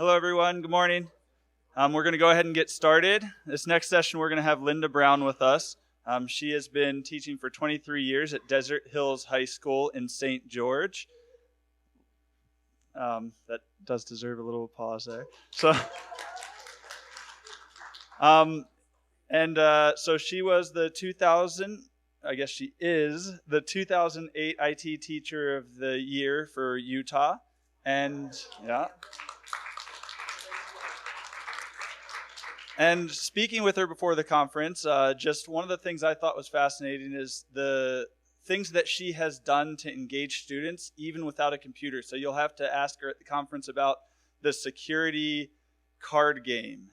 Hello, everyone. Good morning. We're going to go ahead and get started. This next session, we're going to have Linda Brown with us. She has been teaching for 23 years at Desert Hills High School in St. George. That does deserve a little pause there. So, so she was the 2008 IT Teacher of the Year for Utah. And yeah. And speaking with her before the conference, just one of the things I thought was fascinating is the things that she has done to engage students even without a computer. So you'll have to ask her at the conference about the security card game.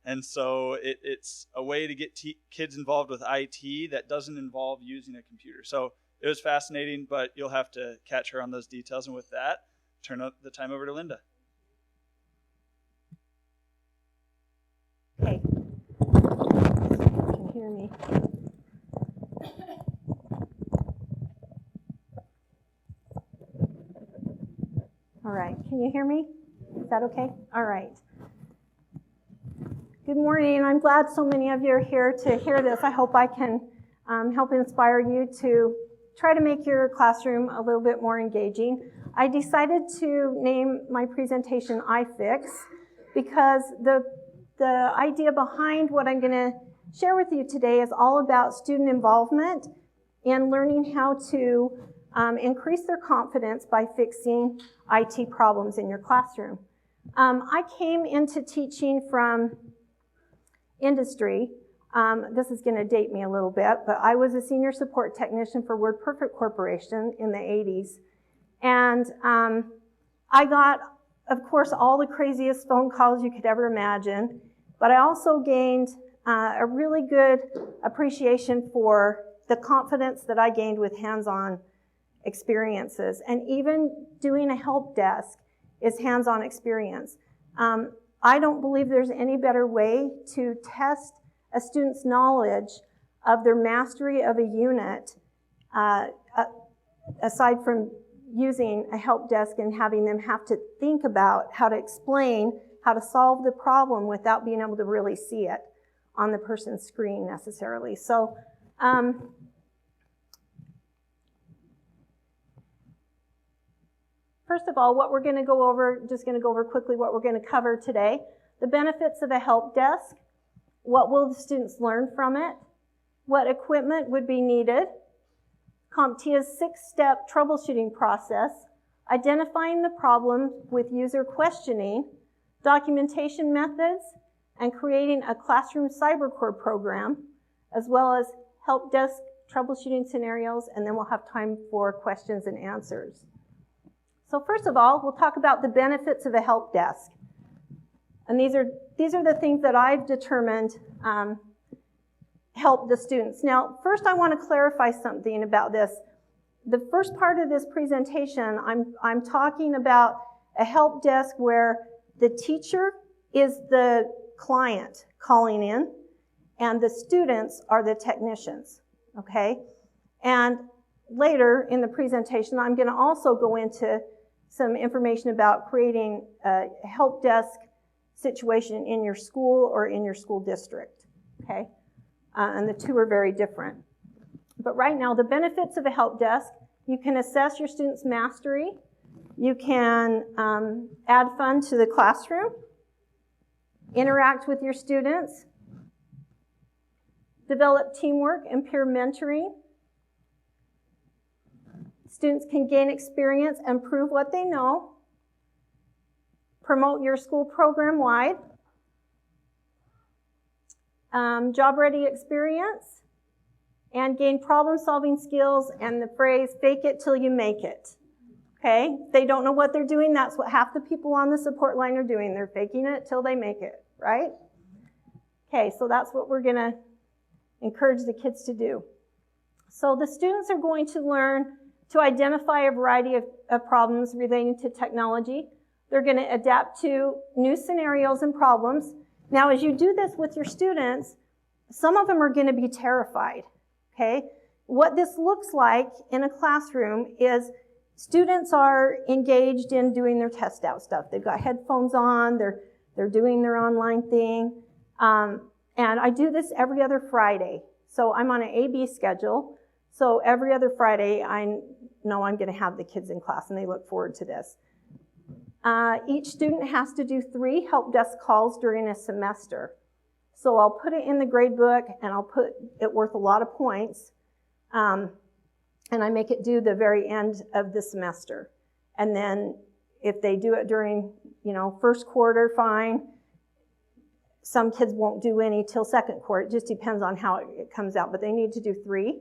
And so it's a way to get kids involved with IT that doesn't involve using a computer. So it was fascinating, but you'll have to catch her on those details. And with that, turn the time over to Linda. Okay. You can hear me. All right. Can you hear me? Is that okay? All right. Good morning. I'm glad so many of you are here to hear this. I hope I can help inspire you to try to make your classroom a little bit more engaging. I decided to name my presentation iFIX because the idea behind what I'm going to share with you today is all about student involvement and learning how to increase their confidence by fixing IT problems in your classroom. I came into teaching from industry. This is going to date me a little bit, but I was a senior support technician for WordPerfect Corporation in the 80s. And I got, of course, all the craziest phone calls you could ever imagine, but I also gained a really good appreciation for the confidence that I gained with hands-on experiences. And even doing a help desk is hands-on experience. I don't believe there's any better way to test a student's knowledge of their mastery of a unit aside from using a help desk and having them have to think about how to explain how to solve the problem without being able to really see it on the person's screen necessarily. So, first of all, what we're going to go over, just going to go over quickly what we're going to cover today. The benefits of a help desk. What will the students learn from it? What equipment would be needed? ComtTIA's 6-step troubleshooting process. Identifying the problem with user questioning. Documentation methods. And creating a classroom CyberCore program, as well as help desk troubleshooting scenarios, and then we'll have time for questions and answers. So first of all, we'll talk about the benefits of a help desk. And these are the things that I've determined help the students. Now, first I want to clarify something about this. The first part of this presentation, I'm talking about a help desk where the teacher is the client calling in, and the students are the technicians, okay? And later in the presentation, I'm going to also go into some information about creating a help desk situation in your school or in your school district, okay? And the two are very different. But right now, the benefits of a help desk, you can assess your students' mastery, you can add fun to the classroom, interact with your students, develop teamwork and peer mentoring. Students can gain experience and prove what they know. Promote your school program-wide. Job-ready experience. And gain problem-solving skills and the phrase, fake it till you make it. Okay? If they don't know what they're doing, that's what half the people on the support line are doing. They're faking it till they make it, right? Okay, so that's what we're going to encourage the kids to do. So the students are going to learn to identify a variety of problems relating to technology. They're going to adapt to new scenarios and problems. Now, as you do this with your students, some of them are going to be terrified, okay? What this looks like in a classroom is students are engaged in doing their test out stuff. They've got headphones on, they're doing their online thing. And I do this every other Friday. So I'm on an A-B schedule. So every other Friday, I know I'm going to have the kids in class, and they look forward to this. Each student has to do 3 help desk calls during a semester. So I'll put it in the grade book, and I'll put it worth a lot of points. And I make it due the very end of the semester. And then if they do it during, first quarter, fine. Some kids won't do any till second quarter. It just depends on how it comes out. But they need to do 3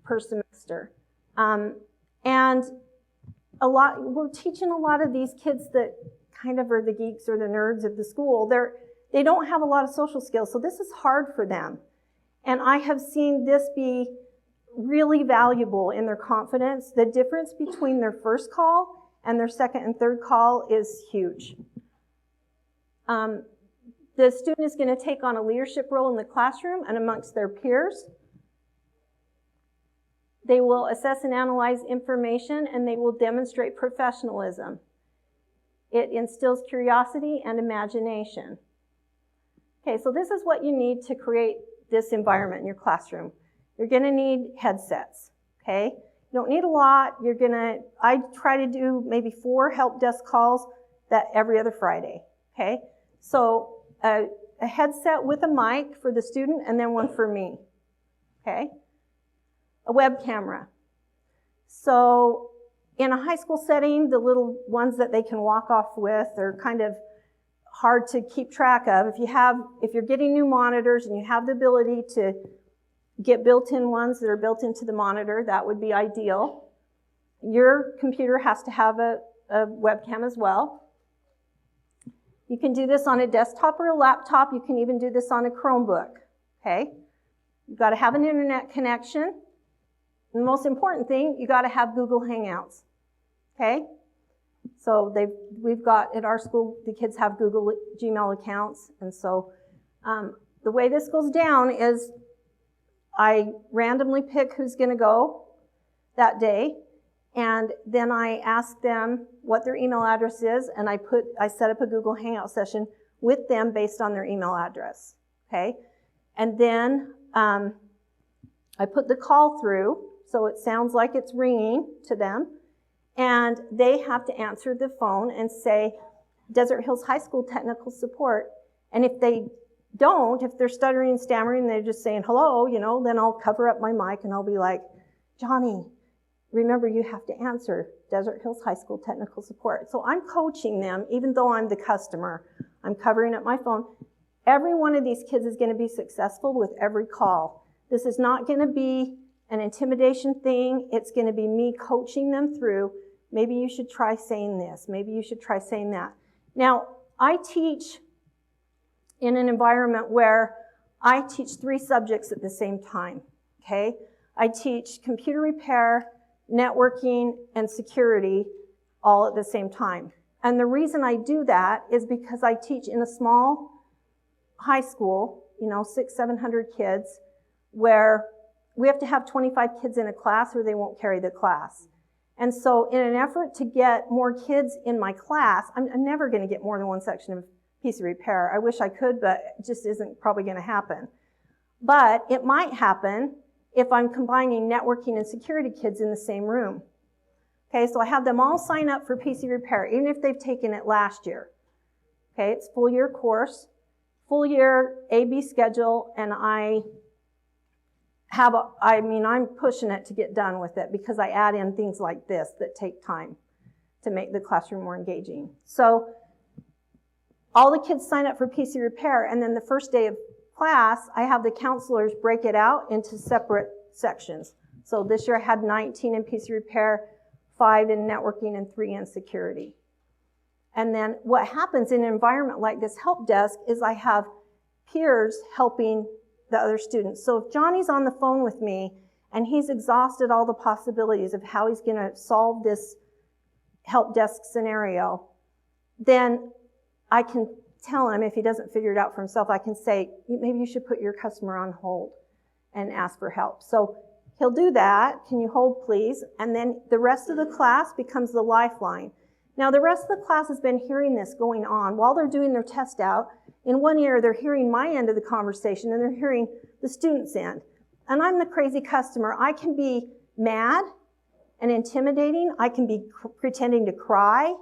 per semester. And we're teaching a lot of these kids that kind of are the geeks or the nerds of the school. They don't have a lot of social skills, so this is hard for them. And I have seen this be really valuable in their confidence. The difference between their first call and their second and third call is huge. The student is going to take on a leadership role in the classroom and amongst their peers. They will assess and analyze information, and they will demonstrate professionalism. It instills curiosity and imagination. Okay, so this is what you need to create this environment in your classroom. You're going to need headsets, okay? You don't need a lot. I try to do maybe 4 help desk calls every other Friday, okay? So a headset with a mic for the student, and then one for me, okay? A web camera. So in a high school setting, the little ones that they can walk off with are kind of hard to keep track of. If you're getting new monitors and you have the ability to get built-in ones that are built into the monitor, that would be ideal. Your computer has to have a webcam as well. You can do this on a desktop or a laptop. You can even do this on a Chromebook, okay? You've got to have an internet connection. The most important thing, you got to have Google Hangouts, okay? So we've got, at our school, the kids have Google Gmail accounts, and so the way this goes down is I randomly pick who's going to go that day, and then I ask them what their email address is, and I set up a Google Hangout session with them based on their email address, okay? And then I put the call through, so it sounds like it's ringing to them, and they have to answer the phone and say, Desert Hills High School Technical Support. And if they don't, if they're stuttering and stammering and they're just saying hello, then I'll cover up my mic and I'll be like, Johnny, remember you have to answer Desert Hills High School Technical Support. So I'm coaching them, even though I'm the customer. I'm covering up my phone. Every one of these kids is going to be successful with every call. This is not going to be an intimidation thing. It's going to be me coaching them through, maybe you should try saying this, maybe you should try saying that. Now, I teach in an environment where I teach 3 subjects at the same time, okay? I teach computer repair, networking, and security all at the same time. And the reason I do that is because I teach in a small high school, 600-700 kids, where we have to have 25 kids in a class or they won't carry the class. And so in an effort to get more kids in my class, I'm never going to get more than one section of PC repair. I wish I could, but it just isn't probably going to happen. But it might happen if I'm combining networking and security kids in the same room. Okay, so I have them all sign up for PC repair, even if they've taken it last year. Okay, it's full year course, full year A-B schedule, and I'm pushing it to get done with it because I add in things like this that take time to make the classroom more engaging. So all the kids sign up for PC repair, and then the first day of class, I have the counselors break it out into separate sections. So this year I had 19 in PC repair, 5 in networking, and 3 in security. And then what happens in an environment like this help desk is I have peers helping the other students. So if Johnny's on the phone with me and he's exhausted all the possibilities of how he's going to solve this help desk scenario, then I can tell him, if he doesn't figure it out for himself, I can say, maybe you should put your customer on hold and ask for help. So He'll do that. Can you hold, please? And then the rest of the class becomes the lifeline. Now, the rest of the class has been hearing this going on. While they're doing their test out, in one ear, they're hearing my end of the conversation, and they're hearing the student's end. And I'm the crazy customer. I can be mad and intimidating. I can be pretending to cry.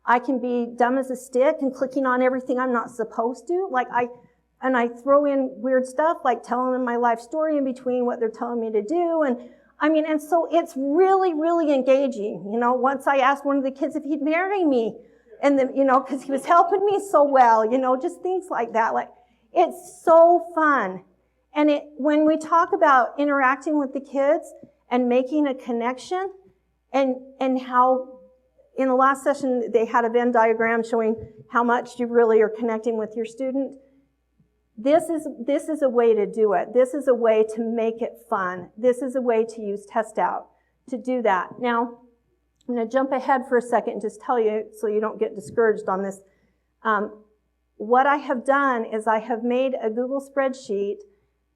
I can be dumb as a stick and clicking on everything I'm not supposed to. And I throw in weird stuff, like telling them my life story in between what they're telling me to do. And so it's really, really engaging. Once I asked one of the kids if he'd marry me, and then, because he was helping me so well, just things like that. It's so fun. And when we talk about interacting with the kids and making a connection, and how in the last session they had a Venn diagram showing how much you really are connecting with your student. This is a way to do it. This is a way to make it fun. This is a way to use test out to do that. Now, I'm going to jump ahead for a second and just tell you so you don't get discouraged on this. What I have done is I have made a Google spreadsheet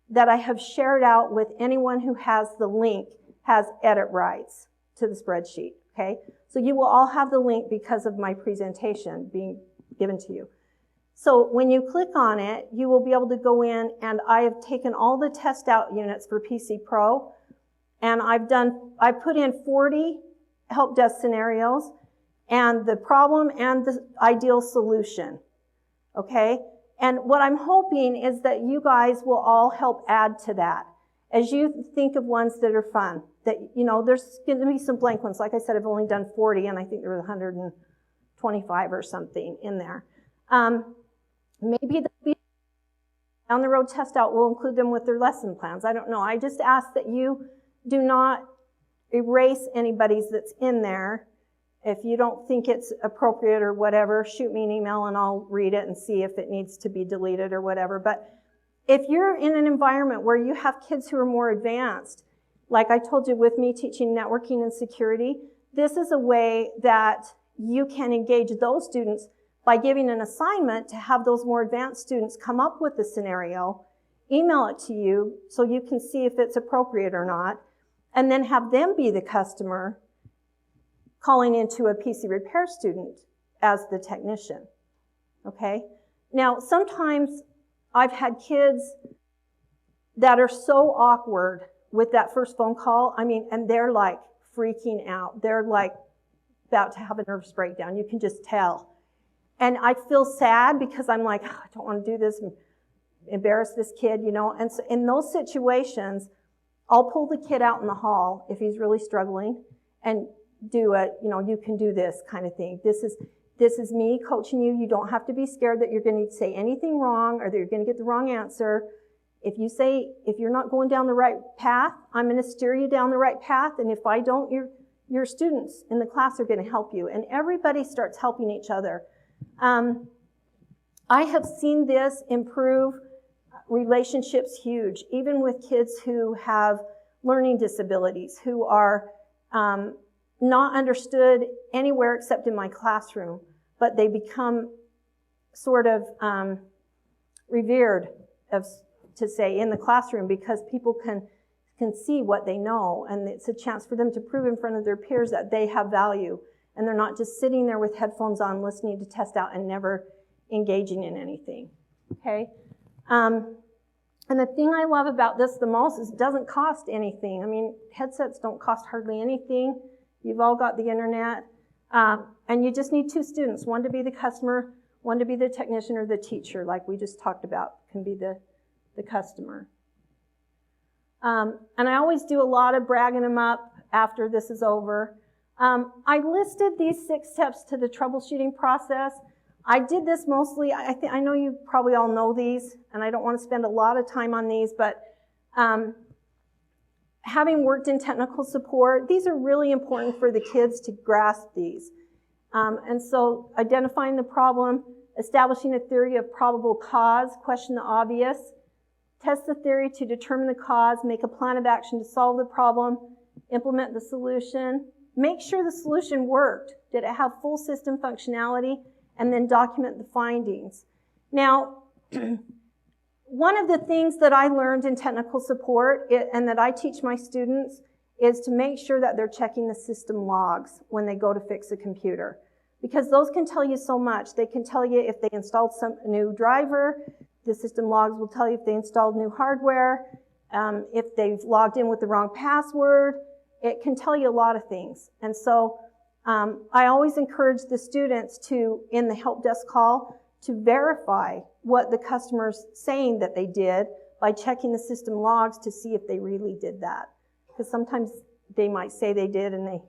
that I have shared out with anyone who has the link, has edit rights to the spreadsheet, okay? So you will all have the link because of my presentation being given to you. So when you click on it, you will be able to go in, and I have taken all the test out units for PC Pro, and I put in 40 help desk scenarios, and the problem and the ideal solution, okay? And what I'm hoping is that you guys will all help add to that as you think of ones that are fun. That, there's going to be some blank ones. Like I said, I've only done 40, and I think there were 125 or something in there. Maybe down the road test out will include them with their lesson plans. I don't know. I just ask that you do not erase anybody's that's in there. If you don't think it's appropriate or whatever, shoot me an email and I'll read it and see if it needs to be deleted or whatever. But if you're in an environment where you have kids who are more advanced, like I told you with me teaching networking and security, this is a way that you can engage those students by giving an assignment to have those more advanced students come up with the scenario, email it to you so you can see if it's appropriate or not, and then have them be the customer calling into a PC repair student as the technician, okay? Now, sometimes I've had kids that are so awkward with that first phone call, and they're like freaking out. They're like about to have a nervous breakdown. You can just tell. And I feel sad because I'm like, I don't want to do this and embarrass this kid, And so in those situations, I'll pull the kid out in the hall if he's really struggling and do a, you can do this kind of thing. This is me coaching you. You don't have to be scared that you're going to say anything wrong or that you're going to get the wrong answer. If you're not going down the right path, I'm going to steer you down the right path. And if I don't, your students in the class are going to help you. And everybody starts helping each other. I have seen this improve relationships huge, even with kids who have learning disabilities, who are not understood anywhere except in my classroom, but they become sort of revered, to say, in the classroom because people can see what they know, and it's a chance for them to prove in front of their peers that they have value. And they're not just sitting there with headphones on listening to test out and never engaging in anything, okay? And the thing I love about this the most is it doesn't cost anything. Headsets don't cost hardly anything. You've all got the internet. And you just need 2 students, one to be the customer, one to be the technician or the teacher, like we just talked about, can be the customer. And I always do a lot of bragging them up after this is over. I listed these 6 steps to the troubleshooting process. I did this mostly, I know you probably all know these, and I don't want to spend a lot of time on these, but having worked in technical support, these are really important for the kids to grasp these. And so identifying the problem, establishing a theory of probable cause, question the obvious, test the theory to determine the cause, make a plan of action to solve the problem, implement the solution, make sure the solution worked. Did it have full system functionality? And then document the findings. Now, one of the things that I learned in technical support and that I teach my students is to make sure that they're checking the system logs when they go to fix a computer. Because those can tell you so much. They can tell you if they installed some new driver. The system logs will tell you if they installed new hardware, if they've logged in with the wrong password. It can tell you a lot of things. And so I always encourage the students to, in the help desk call, to verify what the customer's saying that they did by checking the system logs to see if they really did that. Because sometimes they might say they did and they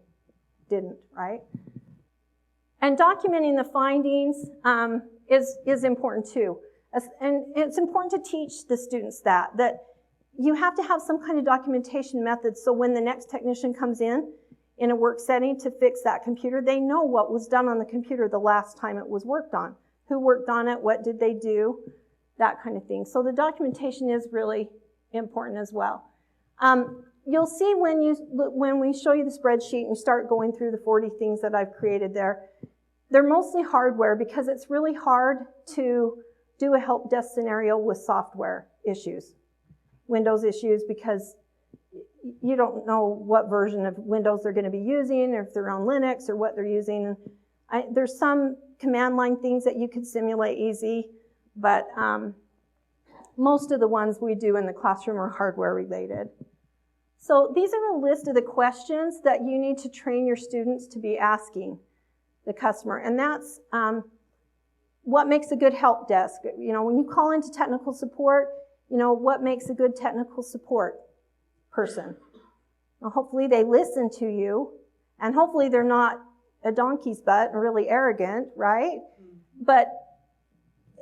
didn't, right? And documenting the findings is important too. And it's important to teach the students that you have to have some kind of documentation method so when the next technician comes in a work setting to fix that computer, they know what was done on the computer the last time it was worked on. Who worked on it, what did they do, that kind of thing. So the documentation is really important as well. You'll see when we show you the spreadsheet and you start going through the 40 things that I've created there, they're mostly hardware because it's really hard to do a help desk scenario with software issues, Windows issues, because you don't know what version of Windows they're going to be using, or if they're on Linux or what they're using. There's some command line things that you could simulate easy, but most of the ones we do in the classroom are hardware related. So these are a list of the questions that you need to train your students to be asking the customer. And that's what makes a good help desk. You know, when you call into technical support, you know, what makes a good technical support person? Well, hopefully they listen to you, and hopefully they're not a donkey's butt and really arrogant, right? But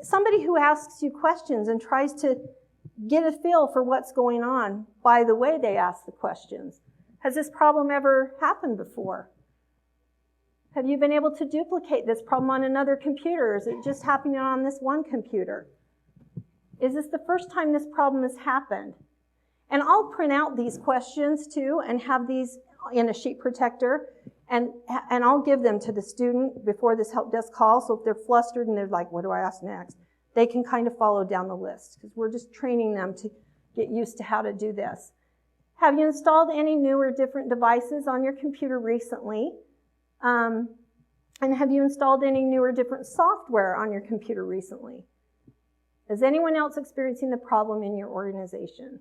somebody who asks you questions and tries to get a feel for what's going on by the way they ask the questions. Has this problem ever happened before? Have you been able to duplicate this problem on another computer? Is it just happening on this one computer? Is this the first time this problem has happened? And I'll print out these questions too and have these in a sheet protector, and I'll give them to the student before this help desk call, so if they're flustered and they're like, what do I ask next? They can kind of follow down the list, because we're just training them to get used to how to do this. Have you installed any new or different devices on your computer recently? And have you installed any new or different software on your computer recently? Is anyone else experiencing the problem in your organization?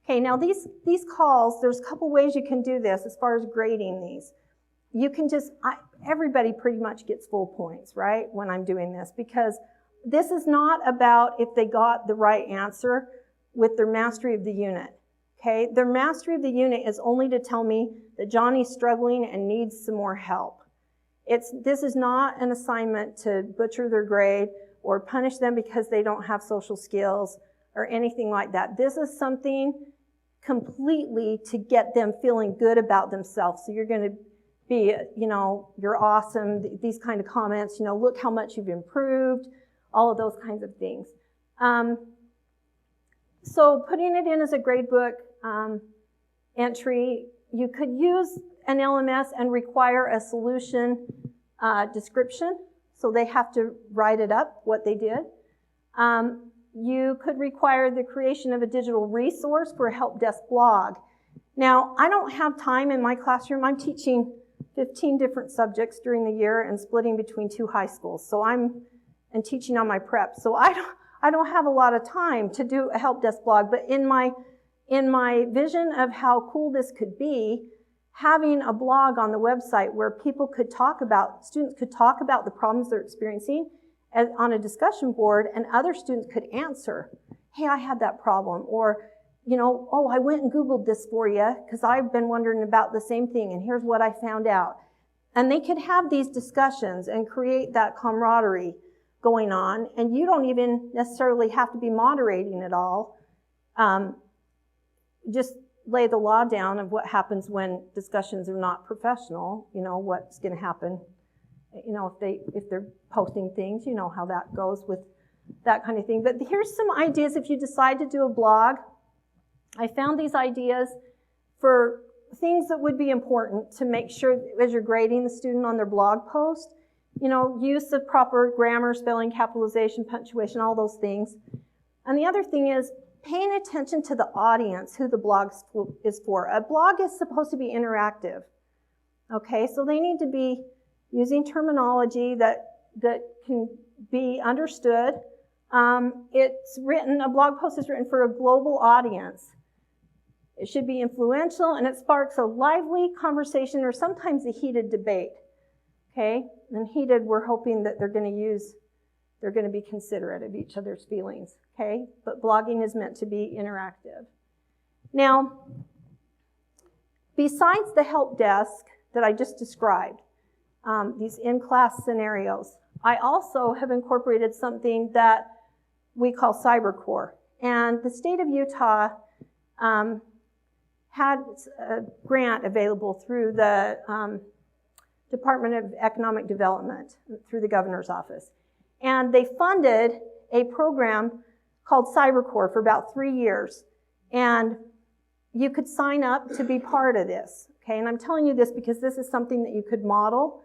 Okay, now these calls, there's a couple ways you can do this as far as grading these. You can just, everybody pretty much gets full points, right, when I'm doing this, because this is not about if they got the right answer with their mastery of the unit, okay? Their mastery of the unit is only to tell me that Johnny's struggling and needs some more help. This is not an assignment to butcher their grade or punish them because they don't have social skills or anything like that. This is something completely to get them feeling good about themselves. So you're going to be, you know, you're awesome, these kind of comments, you know, look how much you've improved, all of those kinds of things. So putting it in as a gradebook entry, you could use an LMS and require a solution description, so they have to write it up, what they did. You could require the creation of a digital resource for a help desk blog. Now, I don't have time in my classroom. I'm teaching 15 different subjects during the year and splitting between 2 high schools. So I'm teaching on my prep. So I don't have a lot of time to do a help desk blog, but in my vision of how cool this could be, having a blog on the website where people could talk about, students could talk about the problems they're experiencing on a discussion board, and other students could answer, hey, I had that problem, or, you know, oh, I went and Googled this for you because I've been wondering about the same thing, and here's what I found out. And they could have these discussions and create that camaraderie going on, and you don't even necessarily have to be moderating it all. Just lay the law down of what happens when discussions are not professional, you know, what's going to happen. You know, if they're posting things, you know how that goes with that kind of thing. But here's some ideas if you decide to do a blog. I found these ideas for things that would be important to make sure as you're grading the student on their blog post. You know, use of proper grammar, spelling, capitalization, punctuation, all those things. And the other thing is paying attention to the audience, who the blog is for. A blog is supposed to be interactive. Okay, so they need to be using terminology that can be understood. A blog post is written for a global audience. It should be influential, and it sparks a lively conversation or sometimes a heated debate. Okay, and heated, we're hoping that they're going to be considerate of each other's feelings. Okay, but blogging is meant to be interactive. Now, besides the help desk that I just described, these in-class scenarios, I also have incorporated something that we call CyberCore. And the state of Utah had a grant available through the Department of Economic Development, through the governor's office. And they funded a program called CyberCore for about 3 years. And you could sign up to be part of this. Okay, and I'm telling you this because this is something that you could model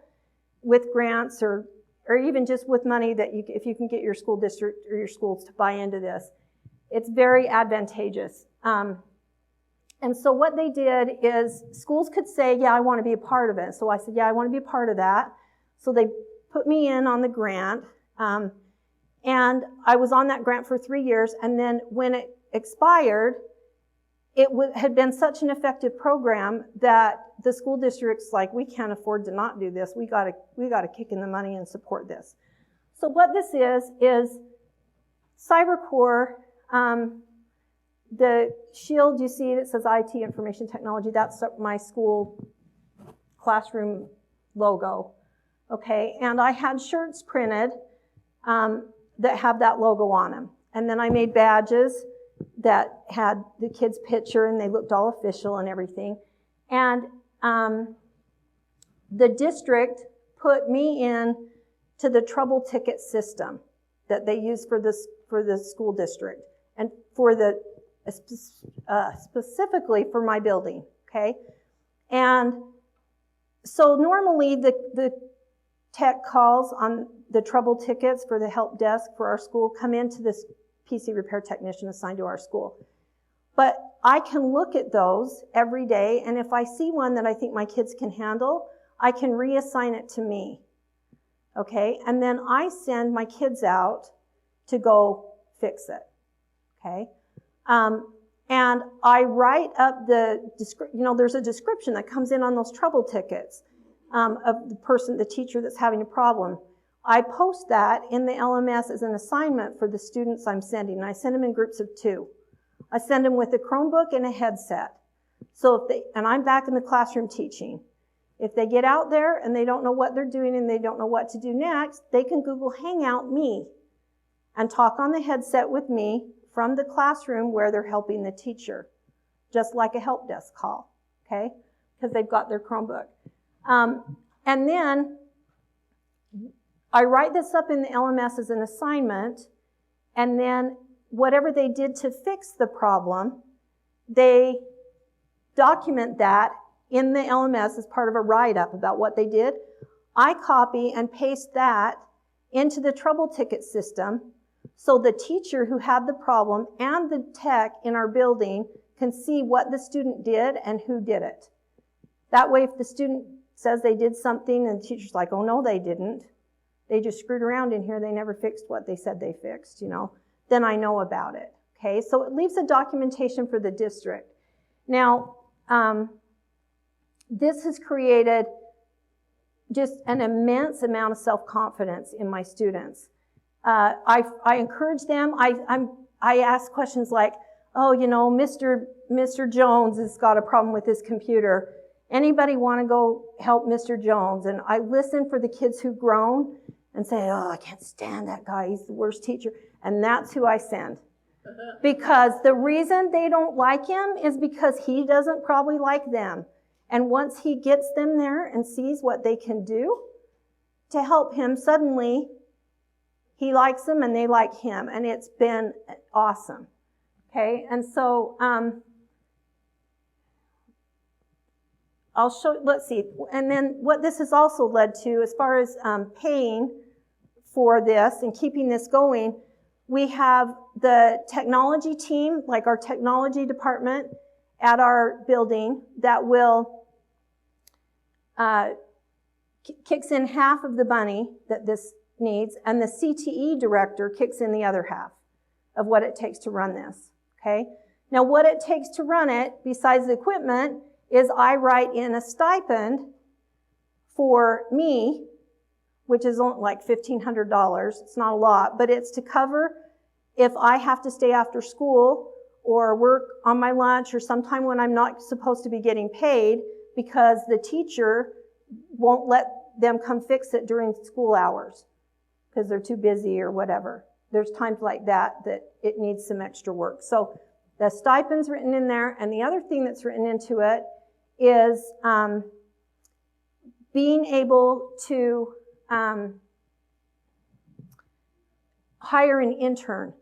with grants or even just with money that if you can get your school district or your schools to buy into this. It's very advantageous. And so what they did is schools could say, yeah, I want to be a part of it. So I said, yeah, I want to be a part of that. So they put me in on the grant. And I was on that grant for 3 years. And then when it expired, it had been such an effective program that the school district's like, we can't afford to not do this. We got to kick in the money and support this. So what this is CyberCore. The shield you see that says IT, Information Technology, that's my school classroom logo. Okay, and I had shirts printed that have that logo on them. And then I made badges that had the kid's picture and they looked all official and everything. And the district put me in to the trouble ticket system that they use for the school district and for the specifically for my building. Okay, and so normally the tech calls on the trouble tickets for the help desk for our school come into this PC repair technician assigned to our school. But I can look at those every day, and if I see one that I think my kids can handle, I can reassign it to me. Okay, and then I send my kids out to go fix it. Okay, and I write up there's a description that comes in on those trouble tickets of the teacher that's having a problem. I post that in the LMS as an assignment for the students I'm sending, and I send them in groups of 2. I send them with a Chromebook and a headset. So and I'm back in the classroom teaching. If they get out there and they don't know what they're doing and they don't know what to do next, they can Google Hangout me and talk on the headset with me from the classroom where they're helping the teacher, just like a help desk call, okay? Because they've got their Chromebook. And then I write this up in the LMS as an assignment, and then whatever they did to fix the problem, they document that in the LMS as part of a write-up about what they did. I copy and paste that into the trouble ticket system so the teacher who had the problem and the tech in our building can see what the student did and who did it. That way, if the student says they did something and the teacher's like, oh no, they didn't, they just screwed around in here, they never fixed what they said they fixed, then I know about it. Okay, so it leaves a documentation for the district. Now, this has created just an immense amount of self-confidence in my students. I encourage them. I ask questions like, oh, Mr. Jones has got a problem with his computer. Anybody want to go help Mr. Jones? And I listen for the kids who groan and say, oh, I can't stand that guy. He's the worst teacher. And that's who I send. Because the reason they don't like him is because he doesn't probably like them. And once he gets them there and sees what they can do to help him, suddenly he likes them and they like him. And it's been awesome. Okay, and so I'll show, let's see. And then what this has also led to, as far as paying for this and keeping this going, We have the technology team, like our technology department at our building, that will kicks in half of the money that this needs, and the CTE director kicks in the other half of what it takes to run this, okay? Now, what it takes to run it, besides the equipment, is I write in a stipend for me, which is only like $1,500. It's not a lot, but it's to cover if I have to stay after school or work on my lunch or sometime when I'm not supposed to be getting paid because the teacher won't let them come fix it during school hours because they're too busy or whatever. There's times like that it needs some extra work. So the stipend's written in there, and the other thing that's written into it is being able to hire an intern.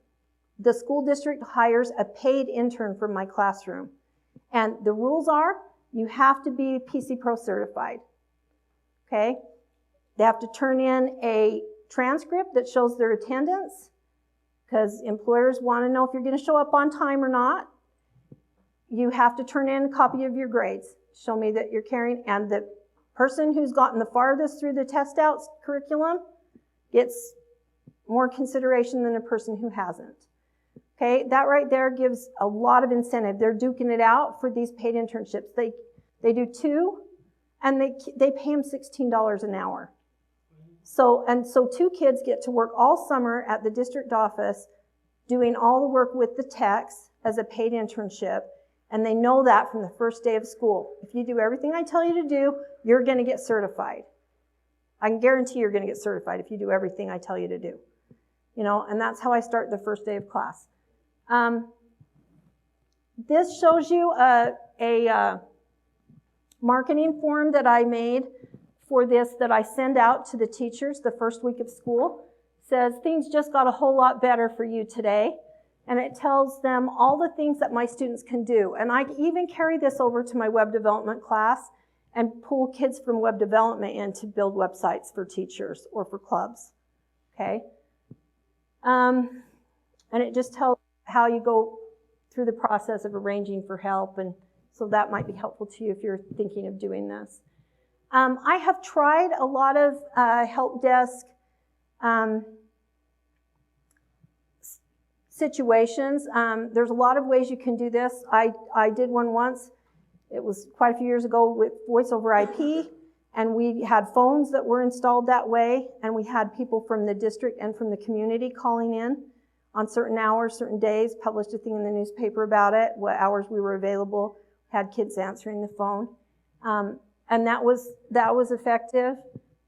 The school district hires a paid intern for my classroom. And the rules are, you have to be PC Pro certified. Okay? They have to turn in a transcript that shows their attendance, because employers want to know if you're going to show up on time or not. You have to turn in a copy of your grades. Show me that you're carrying, and the person who's gotten the farthest through the test out curriculum gets more consideration than a person who hasn't. Okay, that right there gives a lot of incentive. They're duking it out for these paid internships. They do 2, and they pay them $16 an hour. So 2 kids get to work all summer at the district office doing all the work with the techs as a paid internship, and they know that from the first day of school. If you do everything I tell you to do, you're going to get certified. I can guarantee you're going to get certified if you do everything I tell you to do. You know, and that's how I start the first day of class. This shows you a marketing form that I made for this that I send out to the teachers the first week of school. It says, things just got a whole lot better for you today. And it tells them all the things that my students can do. And I even carry this over to my web development class and pull kids from web development in to build websites for teachers or for clubs. Okay? And it just tells how you go through the process of arranging for help, and so that might be helpful to you if you're thinking of doing this. I have tried a lot of help desk situations. There's a lot of ways you can do this. I did one once. It was quite a few years ago with voice over IP, and we had phones that were installed that way, and we had people from the district and from the community calling in on certain hours, certain days, published a thing in the newspaper about it, what hours we were available, had kids answering the phone. And that was effective.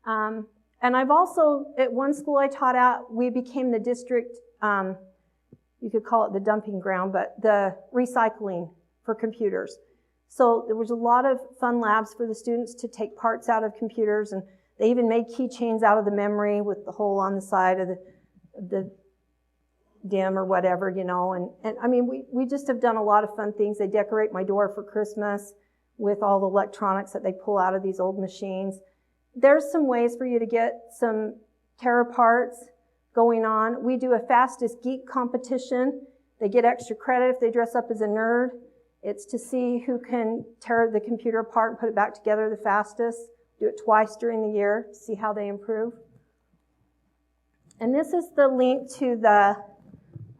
And I've also, at one school I taught at, we became the district, you could call it the dumping ground, but the recycling for computers. So there was a lot of fun labs for the students to take parts out of computers, and they even made keychains out of the memory with the hole on the side of the DIM or whatever, you know. And I mean, we just have done a lot of fun things. They decorate my door for Christmas with all the electronics that they pull out of these old machines. There's some ways for you to get some tear aparts going on. We do a fastest geek competition. They get extra credit if they dress up as a nerd. It's to see who can tear the computer apart and put it back together the fastest. Do it twice during the year, see how they improve. And this is the link to the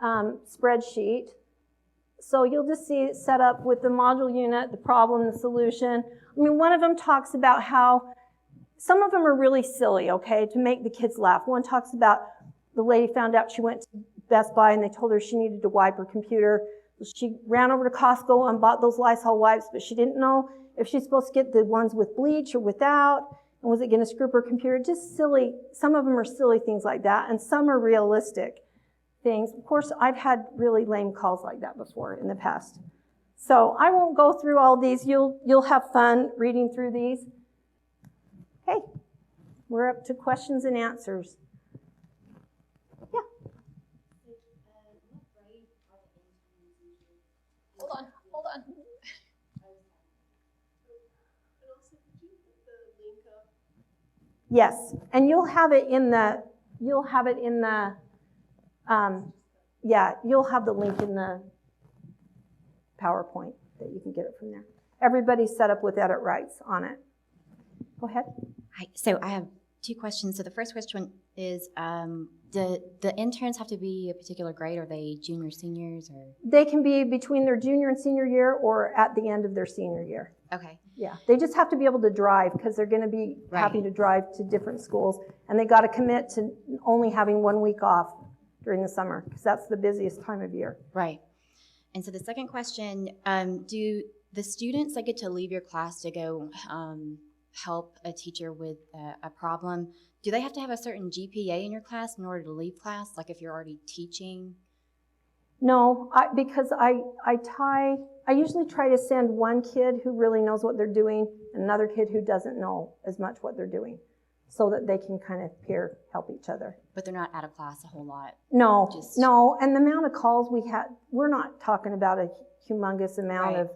spreadsheet. So you'll just see it set up with the module unit, the problem, the solution. I mean, one of them talks about how, some of them are really silly, okay, to make the kids laugh. One talks about the lady found out she went to Best Buy and they told her she needed to wipe her computer. She ran over to Costco and bought those Lysol wipes, but she didn't know if she's supposed to get the ones with bleach or without, and was it going to screw up her computer? Just silly. Some of them are silly things like that, and some are realistic things. Of course, I've had really lame calls like that before in the past. So I won't go through all these. You'll have fun reading through these. Okay, we're up to questions and answers. Yeah. Hold on. Yes, and you'll have it in the Yeah, you'll have the link in the PowerPoint that you can get it from there. Everybody's set up with edit rights on it. Go ahead. Hi. So I have two questions. So the first question is, the interns have to be a particular grade? Are they juniors, seniors, or? They can be between their junior and senior year or at the end of their senior year. Okay. Yeah, they just have to be able to drive because they're going to be having to drive to different schools, and they got to commit to only having 1 week off during the summer because that's the busiest time of year. Right. And so the second question, do the students that get to leave your class to go help a teacher with a problem, do they have to have a certain GPA in your class in order to leave class, like if you're already teaching? No, because I usually try to send one kid who really knows what they're doing and another kid who doesn't know as much what they're doing so that they can kind of peer help each other. But they're not out of class a whole lot? No, no, and the amount of calls we had, we're not talking about a humongous amount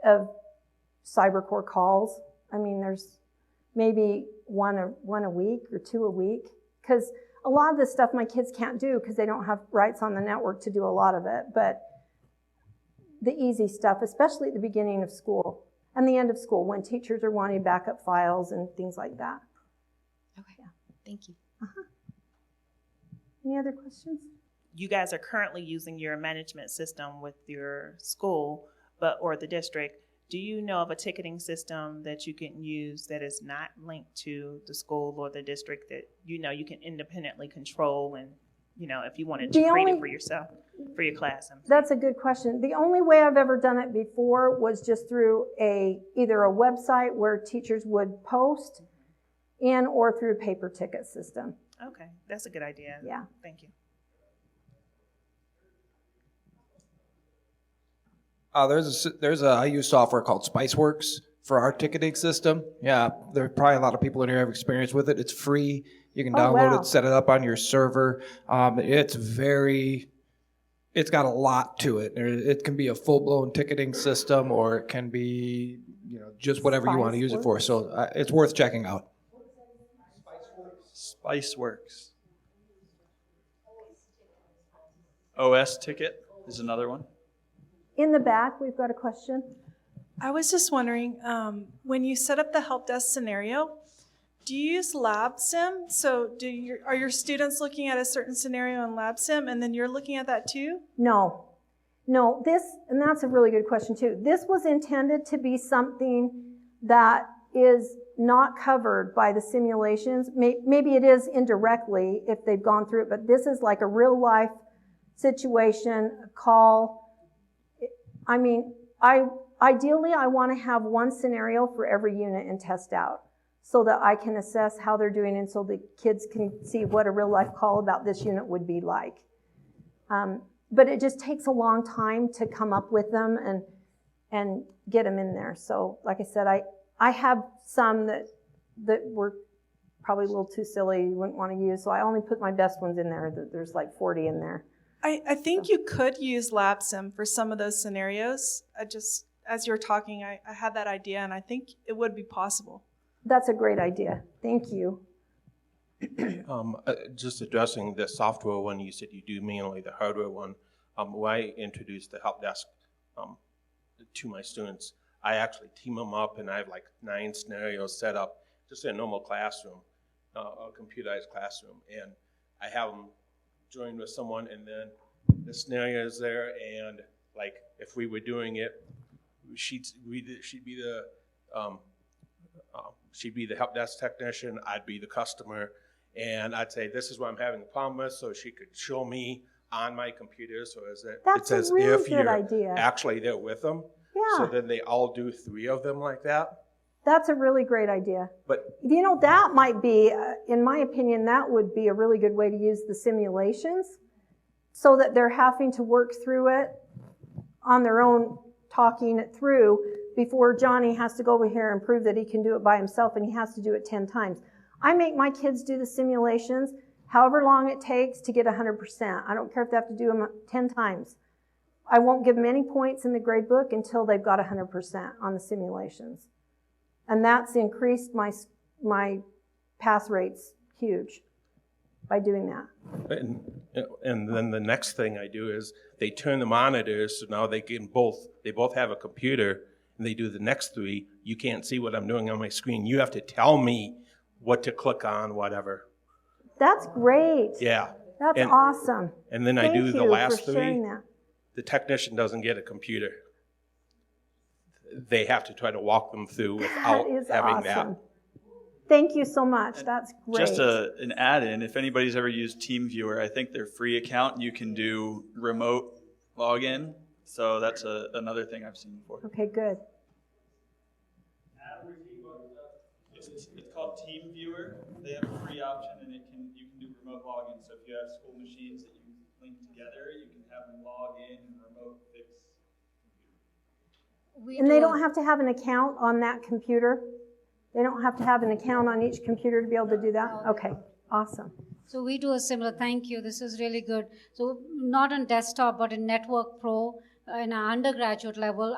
of CyberCore calls. I mean, there's maybe one a week or 2 a week, because a lot of this stuff my kids can't do because they don't have rights on the network to do a lot of it. But the easy stuff, especially at the beginning of school and the end of school when teachers are wanting backup files and things like that. Okay, yeah. Thank you. Any other questions? You guys are currently using your management system with your school or the district. Do you know of a ticketing system that you can use that is not linked to the school or the district that you can independently control and, if you wanted to create it for yourself, for your class? That's a good question. The only way I've ever done it before was just through either a website where teachers would post in or through a paper ticket system. Okay, that's a good idea. Yeah. Thank you. I use software called Spiceworks for our ticketing system. Yeah, there are probably a lot of people in here who have experience with it. It's free. You can download it, set it up on your server. It's got a lot to it. It can be a full-blown ticketing system, or it can be, just whatever you want to use it for. So it's worth checking out. Spiceworks. OS ticket is another one. In the back, we've got a question. I was just wondering, when you set up the help desk scenario, do you use LabSim? So are your students looking at a certain scenario in LabSim and then you're looking at that too? No, and that's a really good question too. This was intended to be something that is not covered by the simulations. Maybe it is indirectly if they've gone through it, but this is like a real life situation, a call. I mean, ideally I want to have one scenario for every unit and test out so that I can assess how they're doing and so the kids can see what a real life call about this unit would be like. But it just takes a long time to come up with them and get them in there. So like I said, I have some that were probably a little too silly, you wouldn't want to use, so I only put my best ones in there. There's like 40 in there. I think you could use LabSim for some of those scenarios. As you were talking, I had that idea, and I think it would be possible. That's a great idea. Thank you. Just addressing the software one, you said you do mainly the hardware one. When I introduced the help desk to my students, I actually team them up, and I have like 9 scenarios set up just in a normal classroom, a computerized classroom, and I have them join with someone, and then the scenario is there, and like if we were doing it, she'd be the help desk technician, I'd be the customer, and I'd say this is what I'm having a problem with, so she could show me on my computer, so it's as if you're actually there with them. Yeah. So then they all do 3 of them like that. That's a really great idea. But that might be, in my opinion, that would be a really good way to use the simulations so that they're having to work through it on their own, talking it through before Johnny has to go over here and prove that he can do it by himself and he has to do it 10 times. I make my kids do the simulations however long it takes to get 100%. I don't care if they have to do them 10 times. I won't give them any points in the grade book until they've got 100% on the simulations. And that's increased my pass rates huge by doing that. And And then the next thing I do is they turn the monitors, so now they both have a computer, and they do the next three. You can't see what I'm doing on my screen. You have to tell me what to click on, whatever. That's great. Yeah. That's And- awesome. And then I Thank do the you last for three. sharing that. The technician doesn't get a computer. They have to try to walk them through without That is having awesome. that. Thank you so much. That's great. Just an add-in, if anybody's ever used TeamViewer, I think their free account, you can do remote login. So that's another thing I've seen before. Okay, good. It's called TeamViewer. They have a free option, and you can do remote login. So if you have school machines that you link together, you can have them log in and remote fix. And they don't have to have an account on that computer? They don't have to have an account on each computer to be able to do that? Okay, awesome. So we do a similar, thank you, this is really good. So not on desktop, but in Network Pro, in our undergraduate level,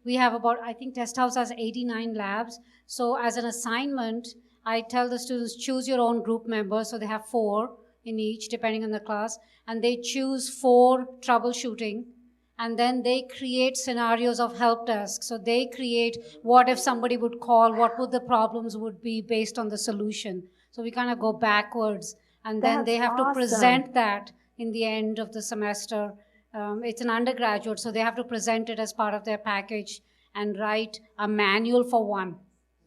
we have about, I think Test House has 89 labs. So as an assignment, I tell the students, choose your own group members. So they have 4 in each, depending on the class. And they choose 4 troubleshooting. And then they create scenarios of help desk. So they create what if somebody would call, what would the problems would be based on the solution. So we kind of go backwards. And then they have to present that in the end of the semester. It's an undergraduate, so they have to present it as part of their package and write a manual for one.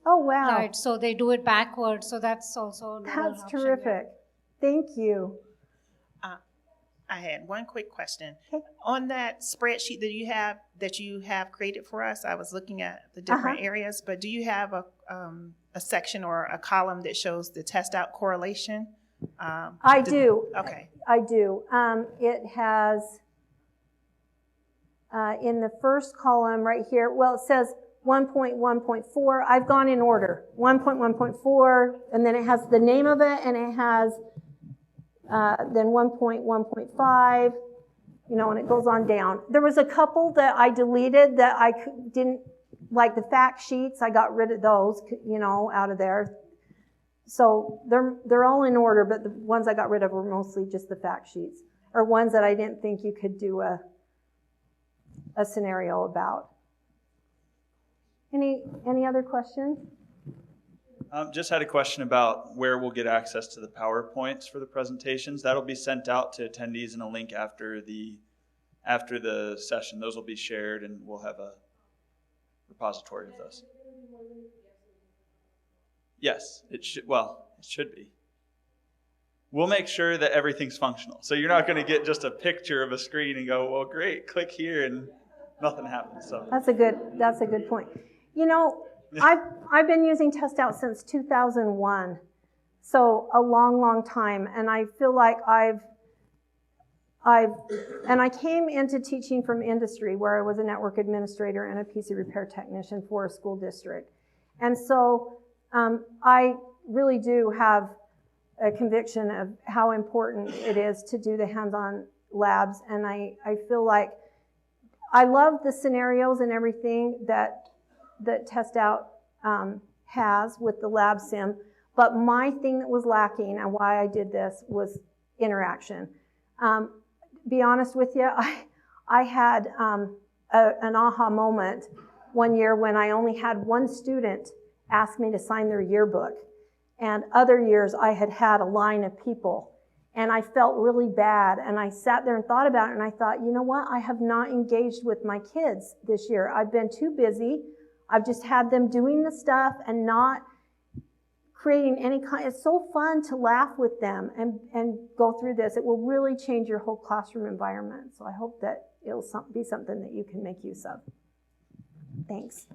Oh, wow. Right, so they do it backwards, so that's also another That's option. terrific. Thank you. I had one quick question. Okay. On that spreadsheet that you have created for us, I was looking at the different areas, but do you have a section or a column that shows the test out correlation? I do. Okay. I do. It has, in the first column right here, well, it says 1.1.4. I've gone in order. 1.1.4, and then it has the name of it, and it has then 1.1.5, and it goes on down. There was a couple that I deleted that I didn't, like the fact sheets, I got rid of those, out of there. So they're all in order, but the ones I got rid of were mostly just the fact sheets, or ones that I didn't think you could do a scenario about. Any other questions? Just had a question about where we'll get access to the PowerPoints for the presentations. That'll be sent out to attendees in a link after the session. Those will be shared, and we'll have a repository of those. Yes, it should be. We'll make sure that everything's functional. So you're not going to get just a picture of a screen and go, well, great, click here, and nothing happens. So That's a good point. I've been using Test Out since 2001, so a long, long time, and I feel like I came into teaching from industry where I was a network administrator and a PC repair technician for a school district. And so I really do have a conviction of how important it is to do the hands-on labs, and I feel like I love the scenarios and everything that Test Out has with the lab sim, but my thing that was lacking and why I did this was interaction. Be honest with you, I had an aha moment one year when I only had one student ask me to sign their yearbook, and other years I had a line of people, and I felt really bad, and I sat there and thought about it, and I thought, you know what, I have not engaged with my kids this year. I've been too busy. I've just had them doing the stuff and not creating any kind. It's so fun to laugh with them and go through this. It will really change your whole classroom environment. So I hope that it'll be something that you can make use of. Thanks.